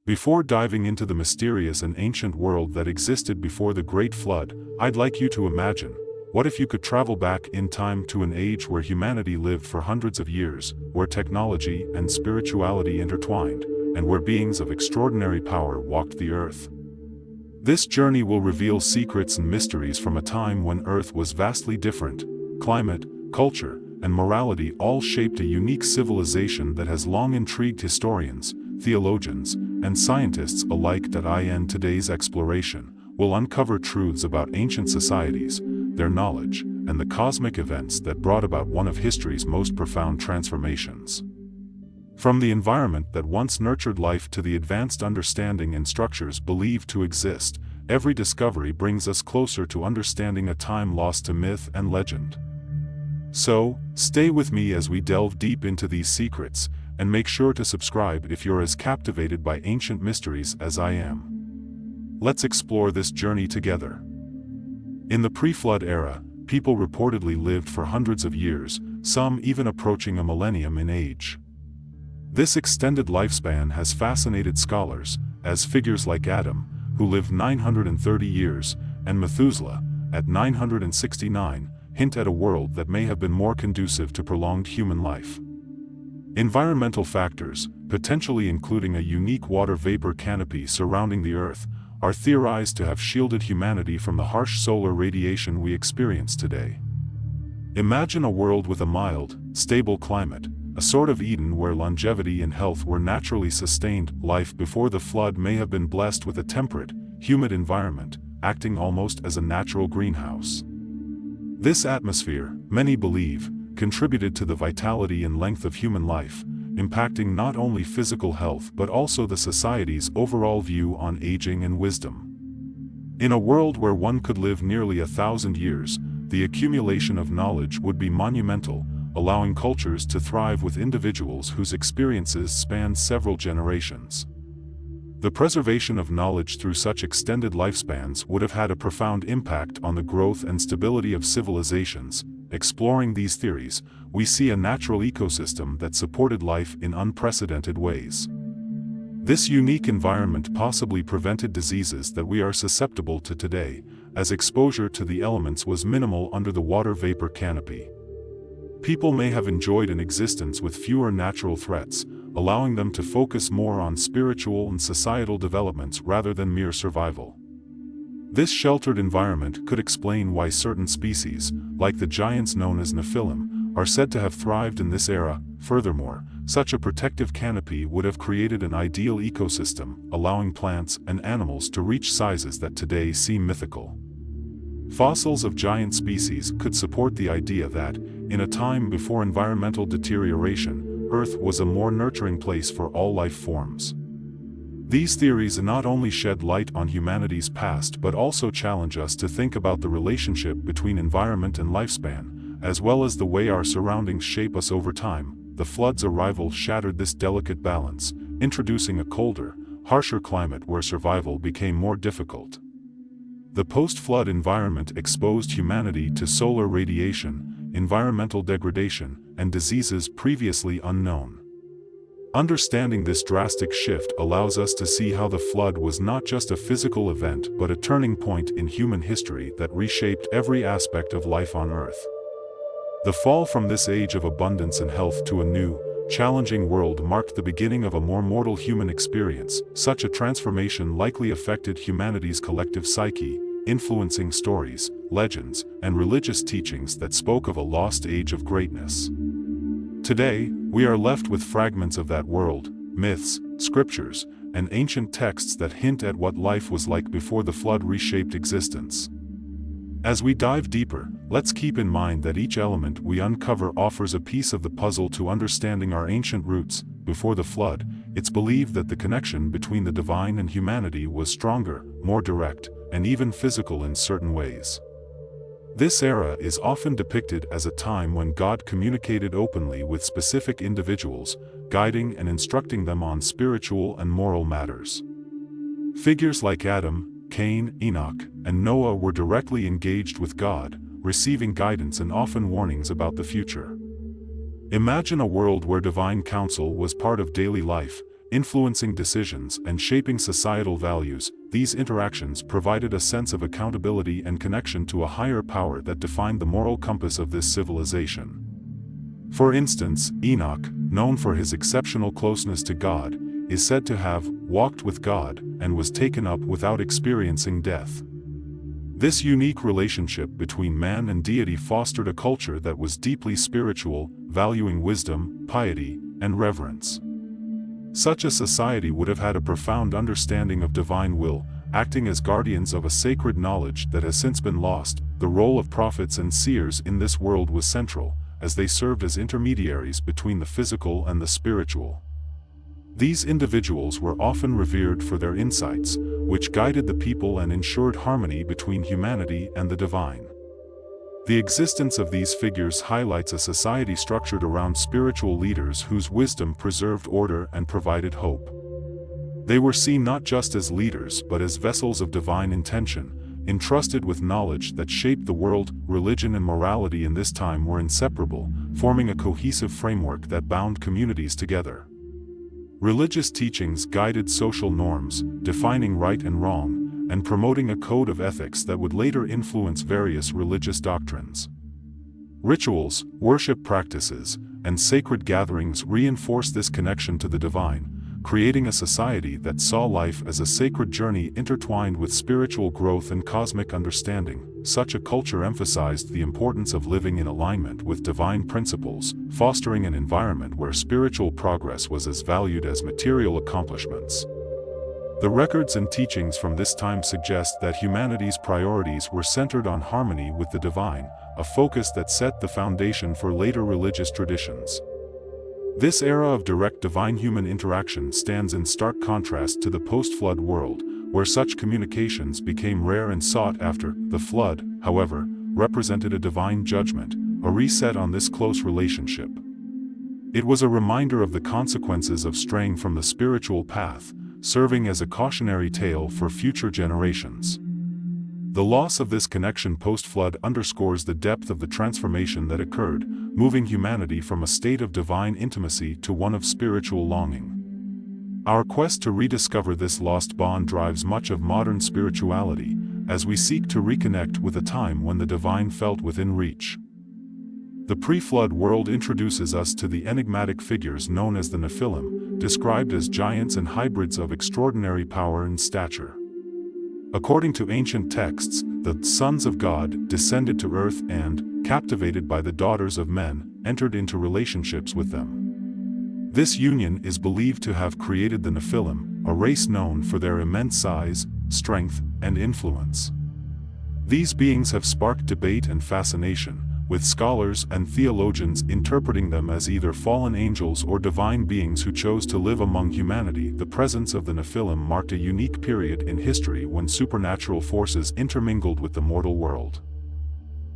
Before diving into the mysterious and ancient world that existed before the Great Flood, I'd like you to imagine, what if you could travel back in time to an age where humanity lived for hundreds of years, where technology and spirituality intertwined, and where beings of extraordinary power walked the earth? This journey will reveal secrets and mysteries from a time when Earth was vastly different. Climate, culture, and morality all shaped a unique civilization that has long intrigued historians, theologians, and scientists alike. In today's exploration, we'll uncover truths about ancient societies, their knowledge, and the cosmic events that brought about one of history's most profound transformations. From the environment that once nurtured life to the advanced understanding and structures believed to exist, every discovery brings us closer to understanding a time lost to myth and legend. So, stay with me as we delve deep into these secrets, and make sure to subscribe if you're as captivated by ancient mysteries as I am. Let's explore this journey together. In the pre-flood era, people reportedly lived for hundreds of years, some even approaching a millennium in age. This extended lifespan has fascinated scholars, as figures like Adam, who lived 930 years, and Methuselah, at 969, hint at a world that may have been more conducive to prolonged human life. Environmental factors, potentially including a unique water vapor canopy surrounding the Earth, are theorized to have shielded humanity from the harsh solar radiation we experience today. Imagine a world with a mild, stable climate, a sort of Eden where longevity and health were naturally sustained. Life before the flood may have been blessed with a temperate, humid environment, acting almost as a natural greenhouse. This atmosphere, many believe, contributed to the vitality and length of human life, impacting not only physical health but also the society's overall view on aging and wisdom. In a world where one could live nearly 1,000 years, the accumulation of knowledge would be monumental, allowing cultures to thrive with individuals whose experiences span several generations. The preservation of knowledge through such extended lifespans would have had a profound impact on the growth and stability of civilizations. Exploring these theories, we see a natural ecosystem that supported life in unprecedented ways. This unique environment possibly prevented diseases that we are susceptible to today, as exposure to the elements was minimal under the water vapor canopy. People may have enjoyed an existence with fewer natural threats, allowing them to focus more on spiritual and societal developments rather than mere survival. This sheltered environment could explain why certain species, like the giants known as Nephilim, are said to have thrived in this era. Furthermore, such a protective canopy would have created an ideal ecosystem, allowing plants and animals to reach sizes that today seem mythical. Fossils of giant species could support the idea that, in a time before environmental deterioration, Earth was a more nurturing place for all life forms. These theories not only shed light on humanity's past but also challenge us to think about the relationship between environment and lifespan, as well as the way our surroundings shape us over time. The flood's arrival shattered this delicate balance, introducing a colder, harsher climate where survival became more difficult. The post-flood environment exposed humanity to solar radiation, environmental degradation, and diseases previously unknown. Understanding this drastic shift allows us to see how the flood was not just a physical event but a turning point in human history that reshaped every aspect of life on Earth. The fall from this age of abundance and health to a new, challenging world marked the beginning of a more mortal human experience. Such a transformation likely affected humanity's collective psyche, influencing stories, legends, and religious teachings that spoke of a lost age of greatness. Today, we are left with fragments of that world, myths, scriptures, and ancient texts that hint at what life was like before the flood reshaped existence. As we dive deeper, let's keep in mind that each element we uncover offers a piece of the puzzle to understanding our ancient roots. Before the flood, it's believed that the connection between the divine and humanity was stronger, more direct, and even physical in certain ways. This era is often depicted as a time when God communicated openly with specific individuals, guiding and instructing them on spiritual and moral matters. Figures like Adam, Cain, Enoch, and Noah were directly engaged with God, receiving guidance and often warnings about the future. Imagine a world where divine counsel was part of daily life, influencing decisions and shaping societal values. These interactions provided a sense of accountability and connection to a higher power that defined the moral compass of this civilization. For instance, Enoch, known for his exceptional closeness to God, is said to have walked with God and was taken up without experiencing death. This unique relationship between man and deity fostered a culture that was deeply spiritual, valuing wisdom, piety, and reverence. Such a society would have had a profound understanding of divine will, acting as guardians of a sacred knowledge that has since been lost. The role of prophets and seers in this world was central, as they served as intermediaries between the physical and the spiritual. These individuals were often revered for their insights, which guided the people and ensured harmony between humanity and the divine. The existence of these figures highlights a society structured around spiritual leaders whose wisdom preserved order and provided hope. They were seen not just as leaders but as vessels of divine intention, entrusted with knowledge that shaped the world. Religion and morality in this time were inseparable, forming a cohesive framework that bound communities together. Religious teachings guided social norms, defining right and wrong, and promoting a code of ethics that would later influence various religious doctrines. Rituals, worship practices, and sacred gatherings reinforced this connection to the divine, creating a society that saw life as a sacred journey intertwined with spiritual growth and cosmic understanding. Such a culture emphasized the importance of living in alignment with divine principles, fostering an environment where spiritual progress was as valued as material accomplishments. The records and teachings from this time suggest that humanity's priorities were centered on harmony with the divine, a focus that set the foundation for later religious traditions. This era of direct divine-human interaction stands in stark contrast to the post-flood world, where such communications became rare and sought after. The flood, however, represented a divine judgment, a reset on this close relationship. It was a reminder of the consequences of straying from the spiritual path, serving as a cautionary tale for future generations. The loss of this connection post-flood underscores the depth of the transformation that occurred, moving humanity from a state of divine intimacy to one of spiritual longing. Our quest to rediscover this lost bond drives much of modern spirituality, as we seek to reconnect with a time when the divine felt within reach. The pre-flood world introduces us to the enigmatic figures known as the Nephilim, described as giants and hybrids of extraordinary power and stature. According to ancient texts, the sons of God descended to earth and, captivated by the daughters of men, entered into relationships with them. This union is believed to have created the Nephilim, a race known for their immense size, strength, and influence. These beings have sparked debate and fascination, with scholars and theologians interpreting them as either fallen angels or divine beings who chose to live among humanity. The presence of the Nephilim marked a unique period in history when supernatural forces intermingled with the mortal world.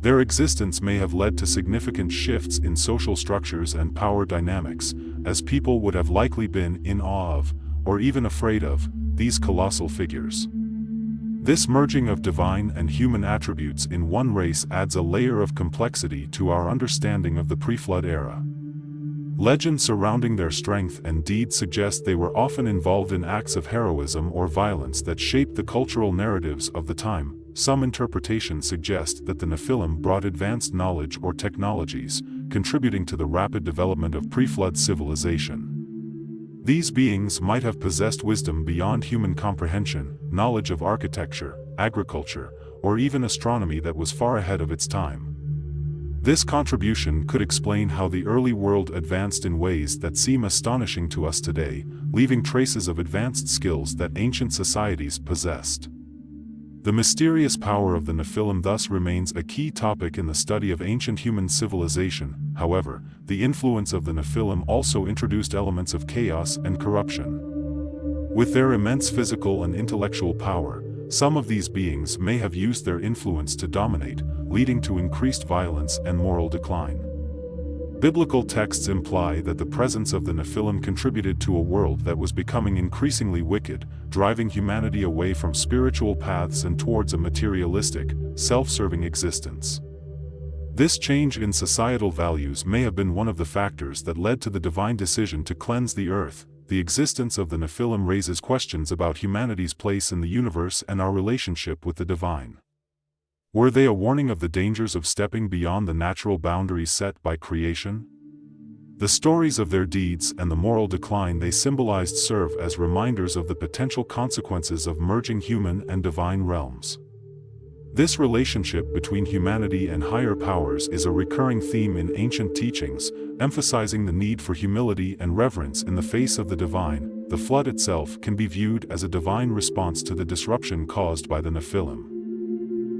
Their existence may have led to significant shifts in social structures and power dynamics, as people would have likely been in awe of, or even afraid of, these colossal figures. This merging of divine and human attributes in one race adds a layer of complexity to our understanding of the pre-flood era. Legends surrounding their strength and deeds suggest they were often involved in acts of heroism or violence that shaped the cultural narratives of the time. Some interpretations suggest that the Nephilim brought advanced knowledge or technologies, contributing to the rapid development of pre-flood civilization. These beings might have possessed wisdom beyond human comprehension, knowledge of architecture, agriculture, or even astronomy that was far ahead of its time. This contribution could explain how the early world advanced in ways that seem astonishing to us today, leaving traces of advanced skills that ancient societies possessed. The mysterious power of the Nephilim thus remains a key topic in the study of ancient human civilization. However, the influence of the Nephilim also introduced elements of chaos and corruption. With their immense physical and intellectual power, some of these beings may have used their influence to dominate, leading to increased violence and moral decline. Biblical texts imply that the presence of the Nephilim contributed to a world that was becoming increasingly wicked, driving humanity away from spiritual paths and towards a materialistic, self-serving existence. This change in societal values may have been one of the factors that led to the divine decision to cleanse the earth, the existence of the Nephilim raises questions about humanity's place in the universe and our relationship with the divine. Were they a warning of the dangers of stepping beyond the natural boundaries set by creation? The stories of their deeds and the moral decline they symbolized serve as reminders of the potential consequences of merging human and divine realms. This relationship between humanity and higher powers is a recurring theme in ancient teachings, emphasizing the need for humility and reverence in the face of the divine. The flood itself can be viewed as a divine response to the disruption caused by the Nephilim.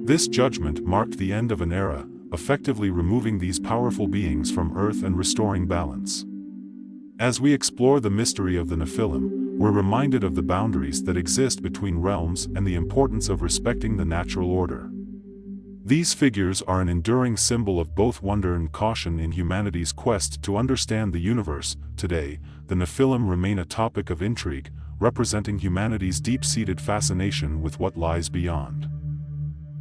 This judgment marked the end of an era, effectively removing these powerful beings from Earth and restoring balance. As we explore the mystery of the Nephilim, we're reminded of the boundaries that exist between realms and the importance of respecting the natural order. These figures are an enduring symbol of both wonder and caution in humanity's quest to understand the universe. Today, the Nephilim remain a topic of intrigue, representing humanity's deep-seated fascination with what lies beyond.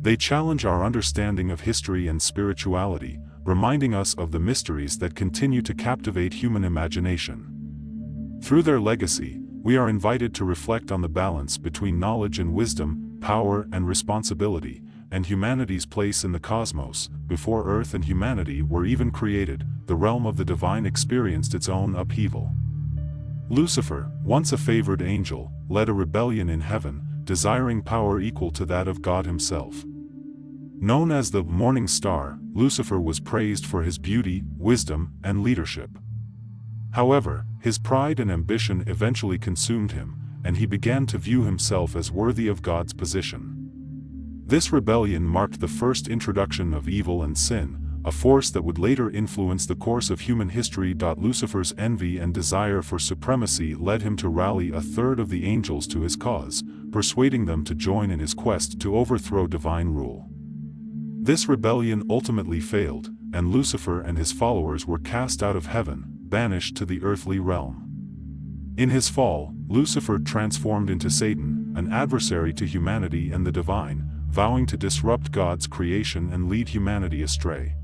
They challenge our understanding of history and spirituality, reminding us of the mysteries that continue to captivate human imagination. Through their legacy, we are invited to reflect on the balance between knowledge and wisdom, power and responsibility, and humanity's place in the cosmos. Before Earth and humanity were even created, the realm of the divine experienced its own upheaval. Lucifer, once a favored angel, led a rebellion in heaven, desiring power equal to that of God himself. Known as the Morning Star, Lucifer was praised for his beauty, wisdom, and leadership. However, his pride and ambition eventually consumed him, and he began to view himself as worthy of God's position. This rebellion marked the first introduction of evil and sin, a force that would later influence the course of human history. Lucifer's envy and desire for supremacy led him to rally a third of the angels to his cause, persuading them to join in his quest to overthrow divine rule. This rebellion ultimately failed, and Lucifer and his followers were cast out of heaven, banished to the earthly realm. In his fall, Lucifer transformed into Satan, an adversary to humanity and the divine, vowing to disrupt God's creation and lead humanity astray.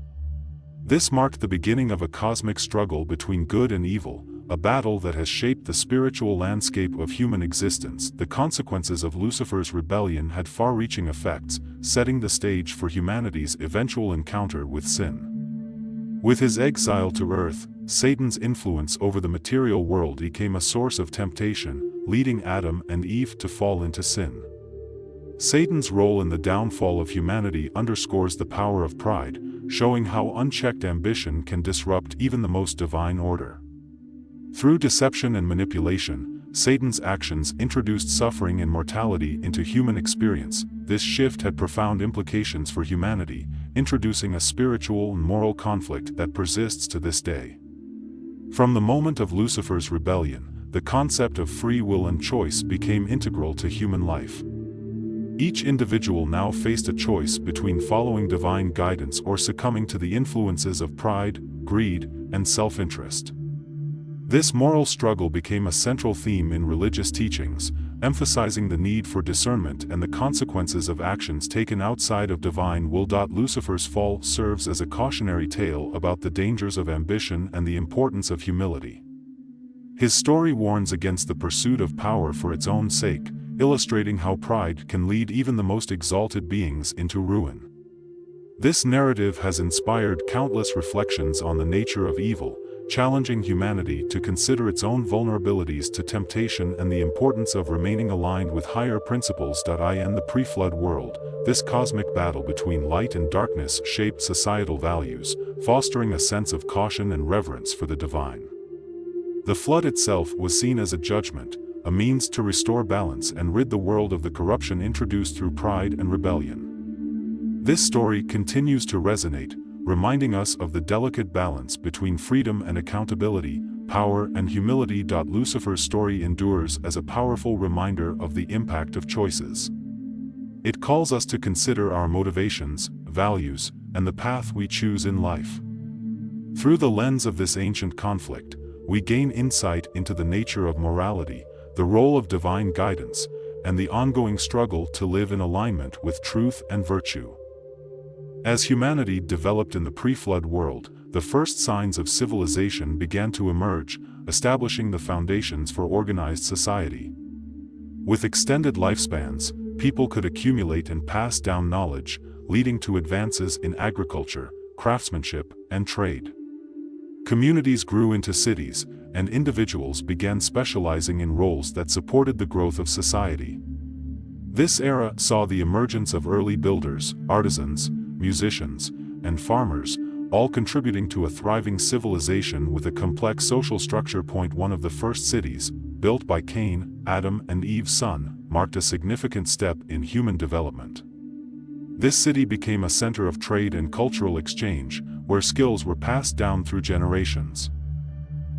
This marked the beginning of a cosmic struggle between good and evil, a battle that has shaped the spiritual landscape of human existence. The consequences of Lucifer's rebellion had far-reaching effects, setting the stage for humanity's eventual encounter with sin. With his exile to Earth, Satan's influence over the material world became a source of temptation, leading Adam and Eve to fall into sin. Satan's role in the downfall of humanity underscores the power of pride, showing how unchecked ambition can disrupt even the most divine order. Through deception and manipulation, Satan's actions introduced suffering and mortality into human experience. This shift had profound implications for humanity, introducing a spiritual and moral conflict that persists to this day. From the moment of Lucifer's rebellion, the concept of free will and choice became integral to human life. Each individual now faced a choice between following divine guidance or succumbing to the influences of pride, greed, and self-interest. This moral struggle became a central theme in religious teachings, emphasizing the need for discernment and the consequences of actions taken outside of divine will. Lucifer's fall serves as a cautionary tale about the dangers of ambition and the importance of humility. His story warns against the pursuit of power for its own sake, illustrating how pride can lead even the most exalted beings into ruin. This narrative has inspired countless reflections on the nature of evil, challenging humanity to consider its own vulnerabilities to temptation and the importance of remaining aligned with higher principles. In the pre-flood world, this cosmic battle between light and darkness shaped societal values, fostering a sense of caution and reverence for the divine. The flood itself was seen as a judgment, a means to restore balance and rid the world of the corruption introduced through pride and rebellion. This story continues to resonate, reminding us of the delicate balance between freedom and accountability, power and humility. Lucifer's story endures as a powerful reminder of the impact of choices. It calls us to consider our motivations, values, and the path we choose in life. Through the lens of this ancient conflict, we gain insight into the nature of morality, the role of divine guidance, and the ongoing struggle to live in alignment with truth and virtue. As humanity developed in the pre-flood world, the first signs of civilization began to emerge, establishing the foundations for organized society. With extended lifespans, people could accumulate and pass down knowledge, leading to advances in agriculture, craftsmanship, and trade. Communities grew into cities, and individuals began specializing in roles that supported the growth of society. This era saw the emergence of early builders, artisans, musicians, and farmers, all contributing to a thriving civilization with a complex social structure. One of the first cities, built by Cain, Adam and Eve's son, marked a significant step in human development. This city became a center of trade and cultural exchange, where skills were passed down through generations.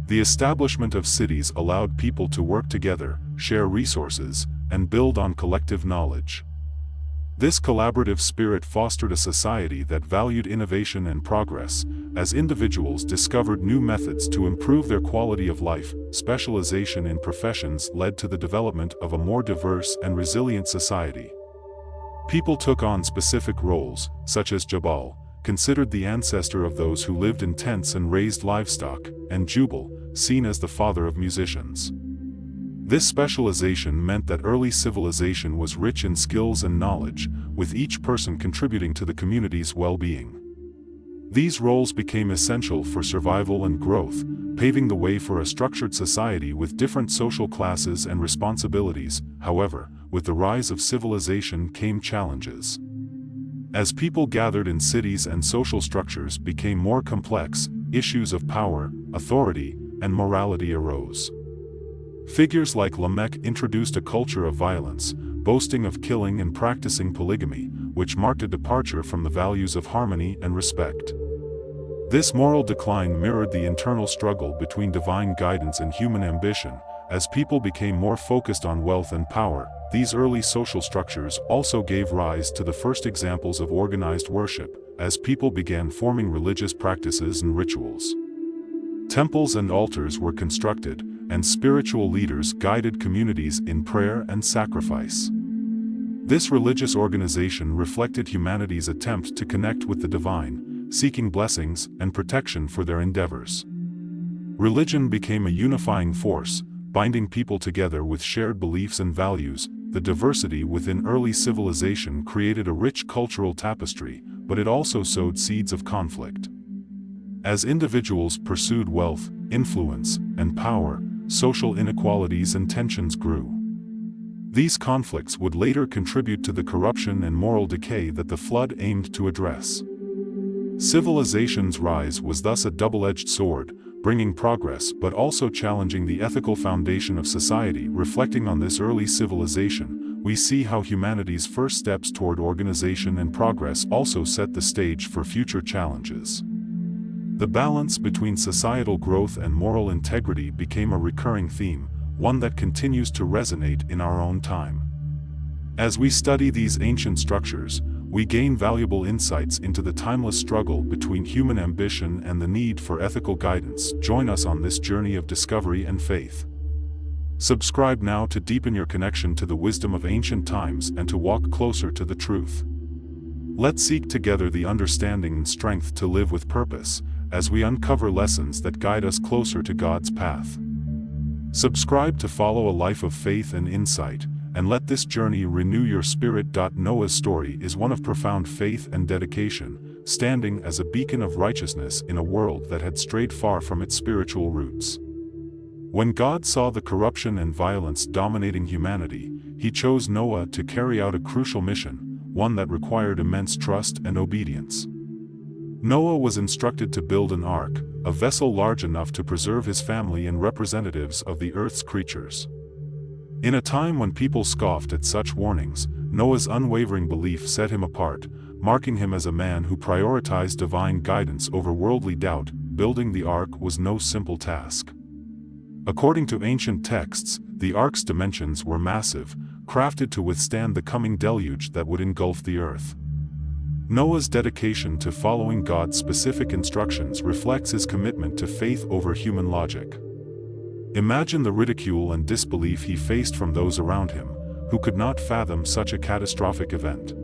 The establishment of cities allowed people to work together, share resources, and build on collective knowledge. This collaborative spirit fostered a society that valued innovation and progress, as individuals discovered new methods to improve their quality of life. Specialization in professions led to the development of a more diverse and resilient society. People took on specific roles, such as Jabal, considered the ancestor of those who lived in tents and raised livestock, and Jubal, seen as the father of musicians. This specialization meant that early civilization was rich in skills and knowledge, with each person contributing to the community's well-being. These roles became essential for survival and growth, paving the way for a structured society with different social classes and responsibilities. However, with the rise of civilization came challenges. As people gathered in cities and social structures became more complex, issues of power, authority, and morality arose. Figures like Lamech introduced a culture of violence, boasting of killing and practicing polygamy, which marked a departure from the values of harmony and respect. This moral decline mirrored the internal struggle between divine guidance and human ambition. As people became more focused on wealth and power, these early social structures also gave rise to the first examples of organized worship, as people began forming religious practices and rituals. Temples and altars were constructed, and spiritual leaders guided communities in prayer and sacrifice. This religious organization reflected humanity's attempt to connect with the divine, seeking blessings and protection for their endeavors. Religion became a unifying force, binding people together with shared beliefs and values. The diversity within early civilization created a rich cultural tapestry, but it also sowed seeds of conflict. As individuals pursued wealth, influence, and power, social inequalities and tensions grew. These conflicts would later contribute to the corruption and moral decay that the flood aimed to address. Civilization's rise was thus a double-edged sword, bringing progress but also challenging the ethical foundation of society. Reflecting on this early civilization, we see how humanity's first steps toward organization and progress also set the stage for future challenges. The balance between societal growth and moral integrity became a recurring theme, one that continues to resonate in our own time. As we study these ancient structures, we gain valuable insights into the timeless struggle between human ambition and the need for ethical guidance. Join us on this journey of discovery and faith. Subscribe now to deepen your connection to the wisdom of ancient times and to walk closer to the truth. Let's seek together the understanding and strength to live with purpose, as we uncover lessons that guide us closer to God's path. Subscribe to follow a life of faith and insight, and let this journey renew your spirit. Noah's story is one of profound faith and dedication, standing as a beacon of righteousness in a world that had strayed far from its spiritual roots. When God saw the corruption and violence dominating humanity, He chose Noah to carry out a crucial mission, one that required immense trust and obedience. Noah was instructed to build an ark, a vessel large enough to preserve his family and representatives of the earth's creatures. In a time when people scoffed at such warnings, Noah's unwavering belief set him apart, marking him as a man who prioritized divine guidance over worldly doubt. Building the ark was no simple task. According to ancient texts, the ark's dimensions were massive, crafted to withstand the coming deluge that would engulf the earth. Noah's dedication to following God's specific instructions reflects his commitment to faith over human logic. Imagine the ridicule and disbelief he faced from those around him, who could not fathom such a catastrophic event.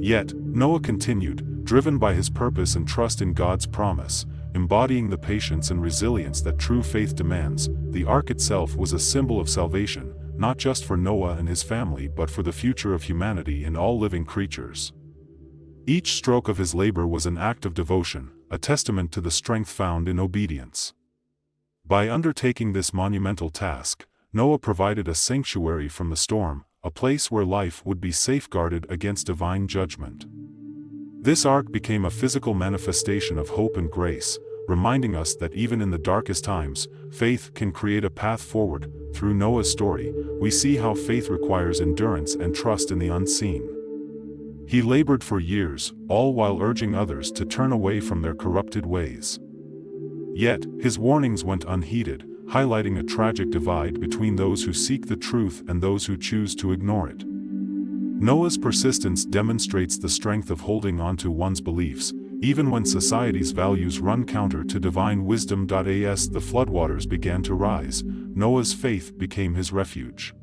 Yet, Noah continued, driven by his purpose and trust in God's promise, embodying the patience and resilience that true faith demands. The ark itself was a symbol of salvation, not just for Noah and his family but for the future of humanity and all living creatures. Each stroke of his labor was an act of devotion, a testament to the strength found in obedience. By undertaking this monumental task, Noah provided a sanctuary from the storm, a place where life would be safeguarded against divine judgment. This ark became a physical manifestation of hope and grace, reminding us that even in the darkest times, faith can create a path forward. Through Noah's story, we see how faith requires endurance and trust in the unseen. He labored for years, all while urging others to turn away from their corrupted ways. Yet, his warnings went unheeded, highlighting a tragic divide between those who seek the truth and those who choose to ignore it. Noah's persistence demonstrates the strength of holding on to one's beliefs, even when society's values run counter to divine wisdom. As the floodwaters began to rise, Noah's faith became his refuge.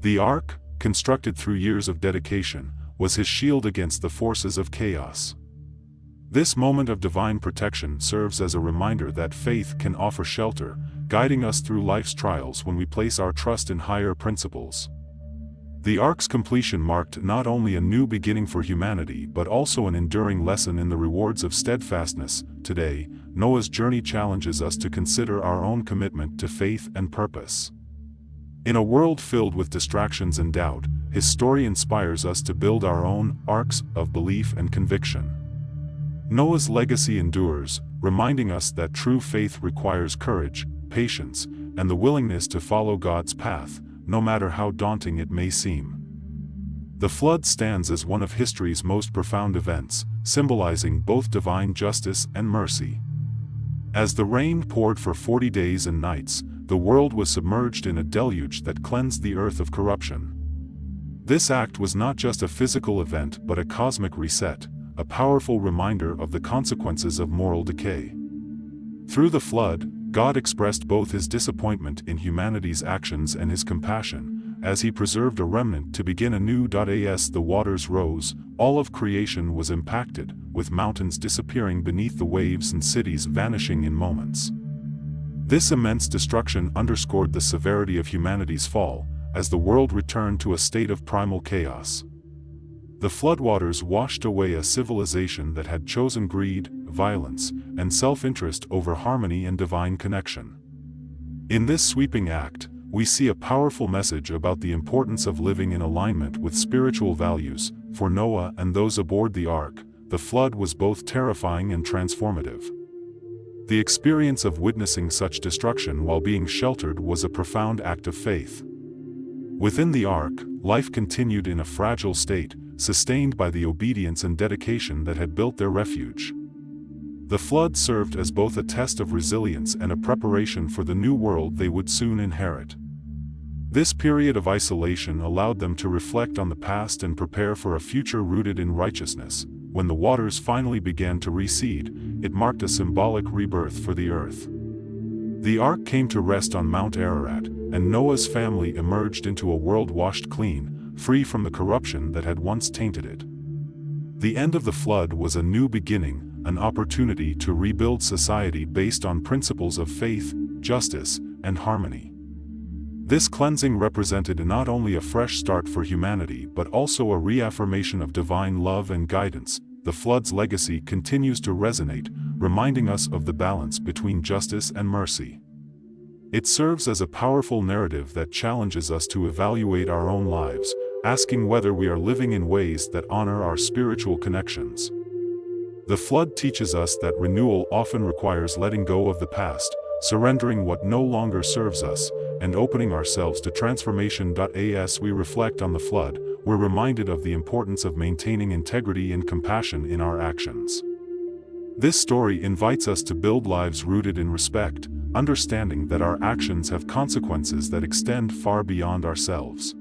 The ark, constructed through years of dedication, was his shield against the forces of chaos. This moment of divine protection serves as a reminder that faith can offer shelter, guiding us through life's trials when we place our trust in higher principles. The ark's completion marked not only a new beginning for humanity but also an enduring lesson in the rewards of steadfastness. Today, Noah's journey challenges us to consider our own commitment to faith and purpose. In a world filled with distractions and doubt, his story inspires us to build our own arks of belief and conviction. Noah's legacy endures, reminding us that true faith requires courage, patience, and the willingness to follow God's path, no matter how daunting it may seem. The flood stands as one of history's most profound events, symbolizing both divine justice and mercy. As the rain poured for 40 days and nights, the world was submerged in a deluge that cleansed the earth of corruption. This act was not just a physical event but a cosmic reset, a powerful reminder of the consequences of moral decay. Through the flood, God expressed both his disappointment in humanity's actions and his compassion, as he preserved a remnant to begin anew. As the waters rose, all of creation was impacted, with mountains disappearing beneath the waves and cities vanishing in moments. This immense destruction underscored the severity of humanity's fall, as the world returned to a state of primal chaos. The floodwaters washed away a civilization that had chosen greed, violence, and self-interest over harmony and divine connection. In this sweeping act, we see a powerful message about the importance of living in alignment with spiritual values. For Noah and those aboard the ark, the flood was both terrifying and transformative. The experience of witnessing such destruction while being sheltered was a profound act of faith. Within the ark, life continued in a fragile state, sustained by the obedience and dedication that had built their refuge. The flood served as both a test of resilience and a preparation for the new world they would soon inherit. This period of isolation allowed them to reflect on the past and prepare for a future rooted in righteousness. When the waters finally began to recede, it marked a symbolic rebirth for the earth. The ark came to rest on Mount Ararat, and Noah's family emerged into a world washed clean, free from the corruption that had once tainted it. The end of the flood was a new beginning, an opportunity to rebuild society based on principles of faith, justice, and harmony. This cleansing represented not only a fresh start for humanity but also a reaffirmation of divine love and guidance. The flood's legacy continues to resonate, reminding us of the balance between justice and mercy. It serves as a powerful narrative that challenges us to evaluate our own lives, asking whether we are living in ways that honor our spiritual connections. The flood teaches us that renewal often requires letting go of the past, surrendering what no longer serves us, and opening ourselves to transformation. As we reflect on the flood, we're reminded of the importance of maintaining integrity and compassion in our actions. This story invites us to build lives rooted in respect, understanding that our actions have consequences that extend far beyond ourselves.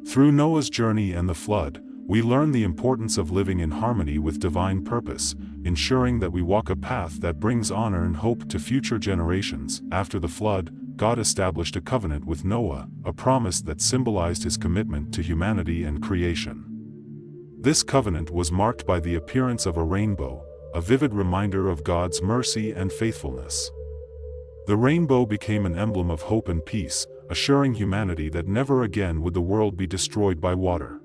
Through Noah's journey and the flood, we learn the importance of living in harmony with divine purpose, ensuring that we walk a path that brings honor and hope to future generations. After the flood, God established a covenant with Noah, a promise that symbolized his commitment to humanity and creation. This covenant was marked by the appearance of a rainbow, a vivid reminder of God's mercy and faithfulness. The rainbow became an emblem of hope and peace, assuring humanity that never again would the world be destroyed by water.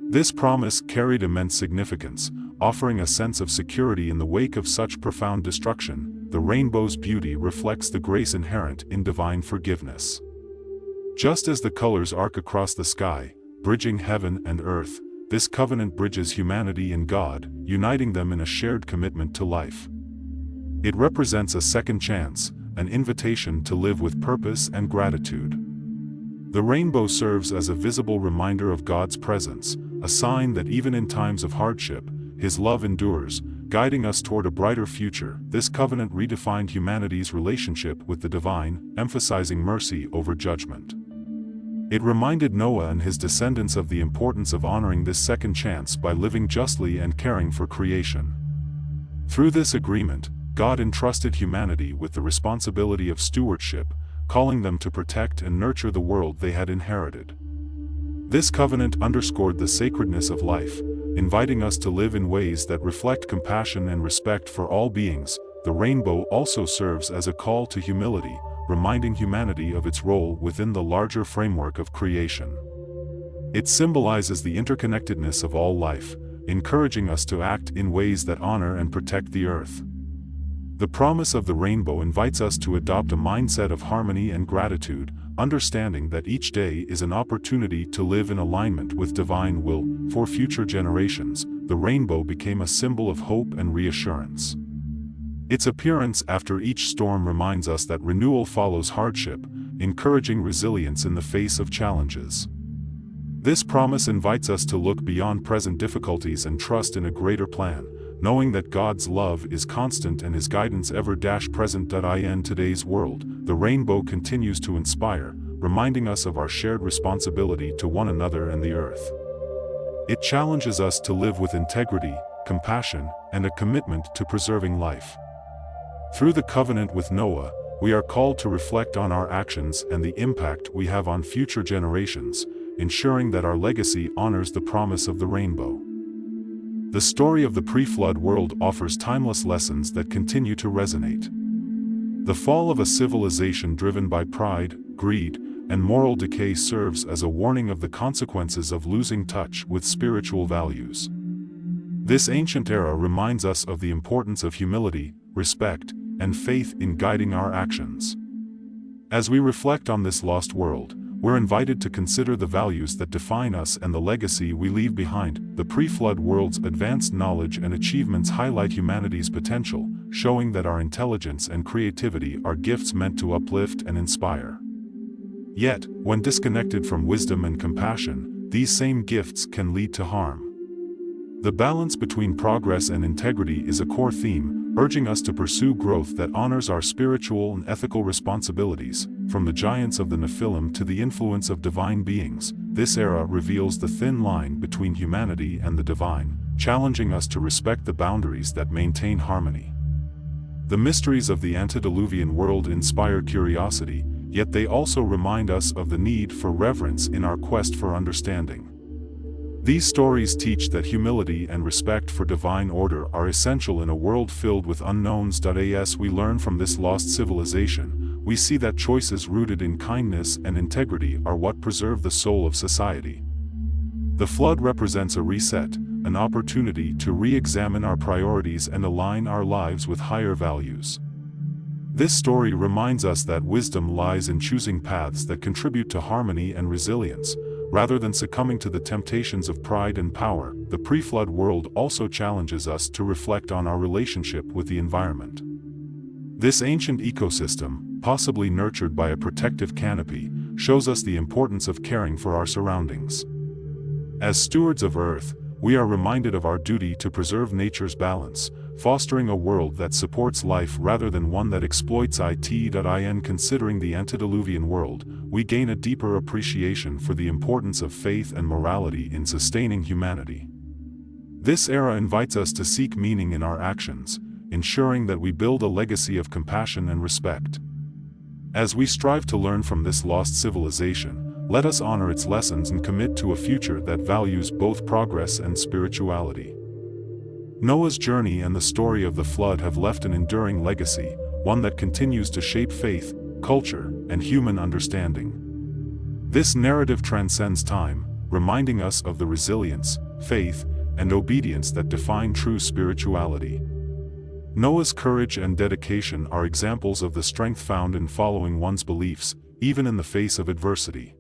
This promise carried immense significance, offering a sense of security in the wake of such profound destruction. The rainbow's beauty reflects the grace inherent in divine forgiveness. Just as the colors arc across the sky, bridging heaven and earth, this covenant bridges humanity and God, uniting them in a shared commitment to life. It represents a second chance, an invitation to live with purpose and gratitude. The rainbow serves as a visible reminder of God's presence, a sign that even in times of hardship, His love endures, guiding us toward a brighter future. This covenant redefined humanity's relationship with the divine, emphasizing mercy over judgment. It reminded Noah and his descendants of the importance of honoring this second chance by living justly and caring for creation. Through this agreement, God entrusted humanity with the responsibility of stewardship, calling them to protect and nurture the world they had inherited. This covenant underscored the sacredness of life, inviting us to live in ways that reflect compassion and respect for all beings. The rainbow also serves as a call to humility, reminding humanity of its role within the larger framework of creation. It symbolizes the interconnectedness of all life, encouraging us to act in ways that honor and protect the earth. The promise of the rainbow invites us to adopt a mindset of harmony and gratitude, understanding that each day is an opportunity to live in alignment with divine will. For future generations, the rainbow became a symbol of hope and reassurance. Its appearance after each storm reminds us that renewal follows hardship, encouraging resilience in the face of challenges. This promise invites us to look beyond present difficulties and trust in a greater plan, knowing that God's love is constant and His guidance ever-present. In today's world, the rainbow continues to inspire, reminding us of our shared responsibility to one another and the earth. It challenges us to live with integrity, compassion, and a commitment to preserving life. Through the covenant with Noah, we are called to reflect on our actions and the impact we have on future generations, ensuring that our legacy honors the promise of the rainbow. The story of the pre-flood world offers timeless lessons that continue to resonate. The fall of a civilization driven by pride, greed, and moral decay serves as a warning of the consequences of losing touch with spiritual values. This ancient era reminds us of the importance of humility, respect, and faith in guiding our actions. As we reflect on this lost world, we're invited to consider the values that define us and the legacy we leave behind. The pre-flood world's advanced knowledge and achievements highlight humanity's potential, showing that our intelligence and creativity are gifts meant to uplift and inspire. Yet, when disconnected from wisdom and compassion, these same gifts can lead to harm. The balance between progress and integrity is a core theme, urging us to pursue growth that honors our spiritual and ethical responsibilities. From the giants of the Nephilim to the influence of divine beings, this era reveals the thin line between humanity and the divine, challenging us to respect the boundaries that maintain harmony. The mysteries of the antediluvian world inspire curiosity, yet they also remind us of the need for reverence in our quest for understanding. These stories teach that humility and respect for divine order are essential in a world filled with unknowns. As we learn from this lost civilization, we see that choices rooted in kindness and integrity are what preserve the soul of society. The flood represents a reset, an opportunity to re-examine our priorities and align our lives with higher values. This story reminds us that wisdom lies in choosing paths that contribute to harmony and resilience, rather than succumbing to the temptations of pride and power. The pre-flood world also challenges us to reflect on our relationship with the environment. This ancient ecosystem, possibly nurtured by a protective canopy, shows us the importance of caring for our surroundings. As stewards of Earth, we are reminded of our duty to preserve nature's balance, fostering a world that supports life rather than one that exploits it. In considering the antediluvian world, we gain a deeper appreciation for the importance of faith and morality in sustaining humanity. This era invites us to seek meaning in our actions, ensuring that we build a legacy of compassion and respect. As we strive to learn from this lost civilization, let us honor its lessons and commit to a future that values both progress and spirituality. Noah's journey and the story of the flood have left an enduring legacy, one that continues to shape faith, culture, and human understanding. This narrative transcends time, reminding us of the resilience, faith, and obedience that define true spirituality. Noah's courage and dedication are examples of the strength found in following one's beliefs, even in the face of adversity.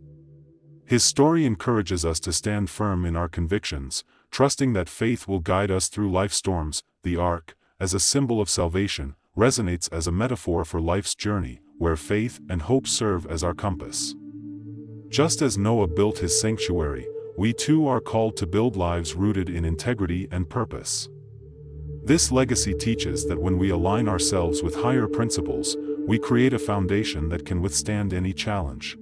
His story encourages us to stand firm in our convictions, trusting that faith will guide us through life's storms. The ark, as a symbol of salvation, resonates as a metaphor for life's journey, where faith and hope serve as our compass. Just as Noah built his sanctuary, we too are called to build lives rooted in integrity and purpose. This legacy teaches that when we align ourselves with higher principles, we create a foundation that can withstand any challenge.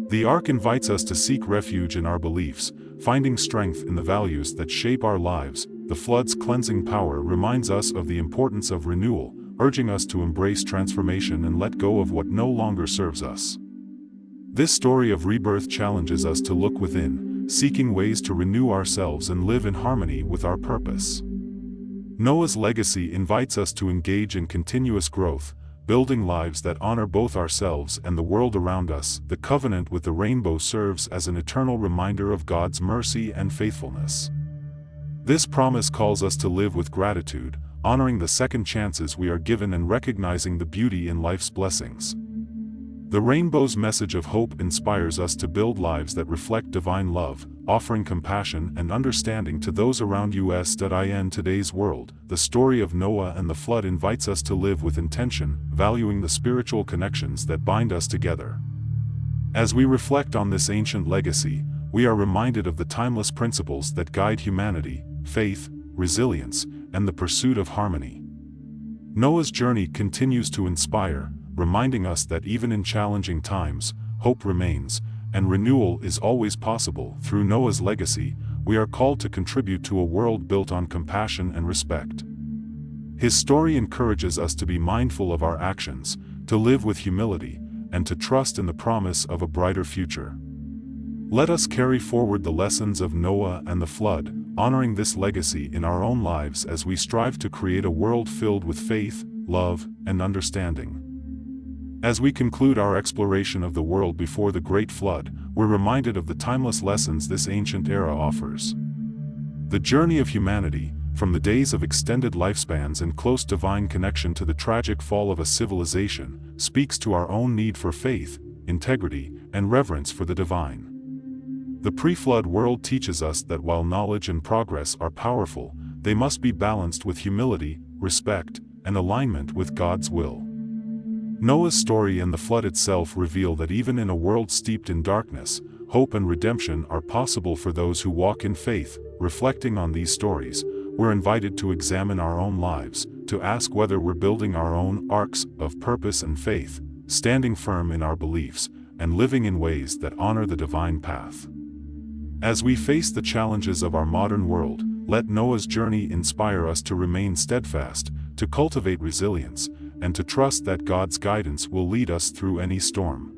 The Ark invites us to seek refuge in our beliefs, finding strength in the values that shape our lives. The flood's cleansing power reminds us of the importance of renewal, urging us to embrace transformation and let go of what no longer serves us. This story of rebirth challenges us to look within, seeking ways to renew ourselves and live in harmony with our purpose. Noah's legacy invites us to engage in continuous growth, building lives that honor both ourselves and the world around us. The covenant with the rainbow serves as an eternal reminder of God's mercy and faithfulness. This promise calls us to live with gratitude, honoring the second chances we are given and recognizing the beauty in life's blessings. The rainbow's message of hope inspires us to build lives that reflect divine love, offering compassion and understanding to those around us. In today's world, the story of Noah and the flood invites us to live with intention, valuing the spiritual connections that bind us together. As we reflect on this ancient legacy, we are reminded of the timeless principles that guide humanity: faith, resilience, and the pursuit of harmony. Noah's journey continues to inspire, reminding us that even in challenging times, hope remains, and renewal is always possible. Through Noah's legacy, we are called to contribute to a world built on compassion and respect. His story encourages us to be mindful of our actions, to live with humility, and to trust in the promise of a brighter future. Let us carry forward the lessons of Noah and the flood, honoring this legacy in our own lives as we strive to create a world filled with faith, love, and understanding. As we conclude our exploration of the world before the Great Flood, we're reminded of the timeless lessons this ancient era offers. The journey of humanity, from the days of extended lifespans and close divine connection to the tragic fall of a civilization, speaks to our own need for faith, integrity, and reverence for the divine. The pre-flood world teaches us that while knowledge and progress are powerful, they must be balanced with humility, respect, and alignment with God's will. Noah's story and the flood itself reveal that even in a world steeped in darkness, hope and redemption are possible for those who walk in faith. Reflecting on these stories, we're invited to examine our own lives, to ask whether we're building our own arcs of purpose and faith, standing firm in our beliefs, and living in ways that honor the divine path. As we face the challenges of our modern world, let Noah's journey inspire us to remain steadfast, to cultivate resilience, and to trust that God's guidance will lead us through any storm.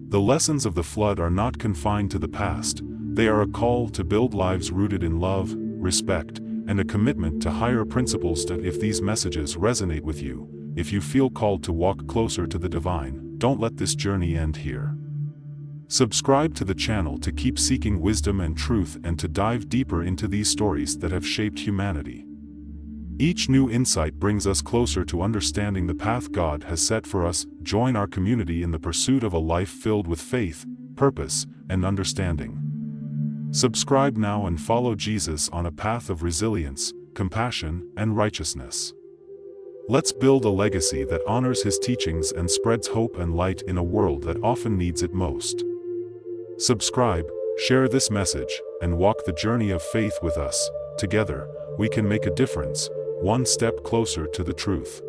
The lessons of the flood are not confined to the past; they are a call to build lives rooted in love, respect, and a commitment to higher principles. If these messages resonate with you, if you feel called to walk closer to the divine, don't let this journey end here. Subscribe to the channel to keep seeking wisdom and truth and to dive deeper into these stories that have shaped humanity. Each new insight brings us closer to understanding the path God has set for us. Join our community in the pursuit of a life filled with faith, purpose, and understanding. Subscribe now and follow Jesus on a path of resilience, compassion, and righteousness. Let's build a legacy that honors his teachings and spreads hope and light in a world that often needs it most. Subscribe, share this message, and walk the journey of faith with us. Together, we can make a difference, one step closer to the truth.